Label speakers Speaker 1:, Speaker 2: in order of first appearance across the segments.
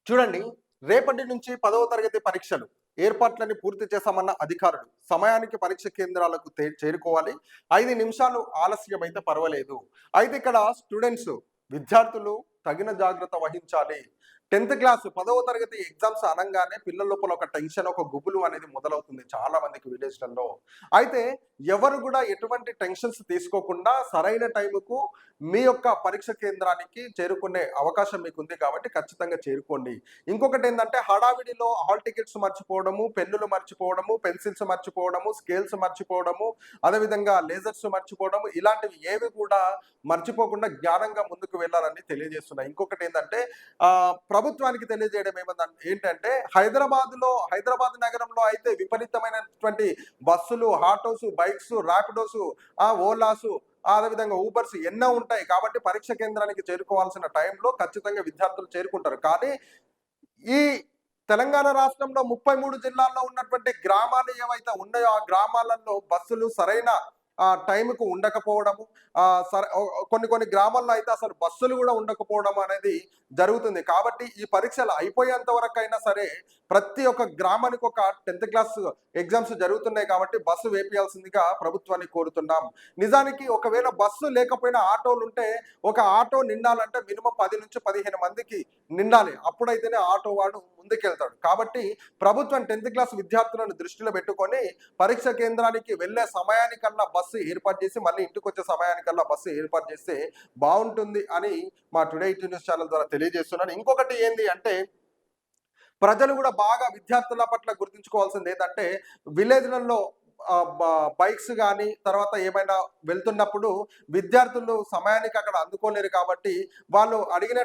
Speaker 1: చూడండి, రేపటి నుంచి 10వ తరగతి పరీక్షలు ఏర్పాట్లన్నీ పూర్తి చేశామన్న అధికారులు సమయానికి పరీక్ష కేంద్రాలకు చేరుకోవాలి. 5 నిమిషాలు ఆలస్యమైతే పర్వాలేదు. అయితే ఇక్కడ స్టూడెంట్స్ విద్యార్థులు తగిన జాగ్రత్త వహించాలి. 10th క్లాస్ 10వ తరగతి ఎగ్జామ్స్ అనంగానే పిల్లల లోపల ఒక టెన్షన్, ఒక గుబులు అనేది మొదలవుతుంది చాలా మందికి విలేజ్‌లలో. అయితే ఎవరు కూడా ఎటువంటి టెన్షన్స్ తీసుకోకుండా సరైన టైంకు మీ యొక్క పరీక్ష కేంద్రానికి చేరుకునే అవకాశం మీకుంది కాబట్టి ఖచ్చితంగా చేరుకోండి. ఇంకొకటేందంటే హడావిడిలో హాల్ టికెట్స్ మర్చిపోవడము, పెన్నులు మర్చిపోవడము, పెన్సిల్స్ మర్చిపోవడము, స్కేల్స్ మర్చిపోవడము, అదేవిధంగా లేజర్స్ మర్చిపోవడము ఇలాంటివి ఏవి కూడా మర్చిపోకుండా జ్ఞానంగా ముందుకు వెళ్ళాలని తెలియజేస్తున్నా. ఇంకొకటేందంటే ప్రభుత్వానికి తెలియజేయడం ఏంటంటే హైదరాబాద్ నగరంలో అయితే విపరీతమైనటువంటి బస్సులు, ఆటోస్, బైక్స్, ర్యాపిడోస్, ఓలాసు, అదేవిధంగా ఊబర్స్ ఎన్నో ఉంటాయి. కాబట్టి పరీక్ష కేంద్రానికి చేరుకోవాల్సిన టైంలో ఖచ్చితంగా విద్యార్థులు చేరుకుంటారు. కానీ ఈ తెలంగాణ రాష్ట్రంలో 33 జిల్లాల్లో ఉన్నటువంటి గ్రామాలు ఏవైతే ఉన్నాయో ఆ గ్రామాలలో బస్సులు సరైన టైంకు ఉండకపోవడము, కొన్ని గ్రామాల్లో అయితే అసలు బస్సులు కూడా ఉండకపోవడం అనేది జరుగుతుంది. కాబట్టి ఈ పరీక్షలు అయిపోయేంత వరకైనా సరే ప్రతి ఒక్క గ్రామానికి ఒక 10th క్లాస్ ఎగ్జామ్స్ జరుగుతున్నాయి కాబట్టి బస్సు వేపియాల్సిందిగా ప్రభుత్వాన్ని కోరుతున్నాం. నిజానికి ఒకవేళ బస్సు లేకపోయినా ఆటోలు ఉంటే ఒక ఆటో నిండాలంటే మినిమం 10 నుంచి 15 మందికి నిండాలి. అప్పుడైతేనే ఆటో వాడు ముందుకెళ్తాడు. కాబట్టి ప్రభుత్వం 10th క్లాస్ విద్యార్థులను దృష్టిలో పెట్టుకొని పరీక్ష కేంద్రానికి వెళ్ళే సమయానికల్లా బస్సు ఏర్పాటు చేసి మళ్ళీ ఇంటికి వచ్చే సమయానికల్లా బస్సు ఏర్పాటు చేస్తే బాగుంటుంది అని మా టుడే ఈటీ న్యూస్ ఛానల్ ద్వారా తెలియజేస్తున్నాను. ఇంకొకటి ఏంది అంటే ప్రజలు కూడా బాగా విద్యార్థుల పట్ల గుర్తుంచుకోవాల్సింది ఏంటంటే విలేజ్లలో బైక్స్ కానీ తర్వాత ఏమైనా వెళ్తున్నప్పుడు విద్యార్థులు సమయానికి అక్కడ అందుకోలేరు కాబట్టి వాళ్ళు అడిగిన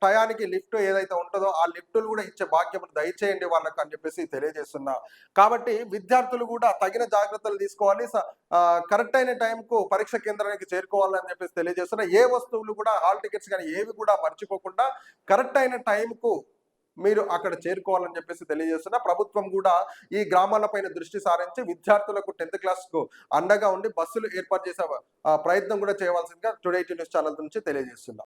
Speaker 1: టయానికి లిఫ్ట్ ఏదైతే ఉంటుందో ఆ లిఫ్టులు కూడా ఇచ్చే భాగ్యం దయచేయండి వాళ్ళకు అని చెప్పేసి తెలియజేస్తున్నా. కాబట్టి విద్యార్థులు కూడా తగిన జాగ్రత్తలు తీసుకోవాలి. కరెక్ట్ అయిన టైంకు పరీక్ష కేంద్రానికి చేరుకోవాలని చెప్పేసి తెలియజేస్తున్నా. ఏ వస్తువులు కూడా హాల్ టికెట్స్ కానీ ఏవి కూడా మర్చిపోకుండా కరెక్ట్ అయిన టైంకు మీరు అక్కడ చేరుకోవాలని చెప్పేసి తెలియజేస్తున్నా. ప్రభుత్వం కూడా ఈ గ్రామాల పైన దృష్టి సారించి విద్యార్థులకు 10th క్లాస్కు అండగా ఉండి బస్సులు ఏర్పాటు చేసే ప్రయత్నం కూడా చేయవలసిందిగా టుడే ఈటీ న్యూస్ ఛానల్ నుంచి తెలియజేస్తున్నా.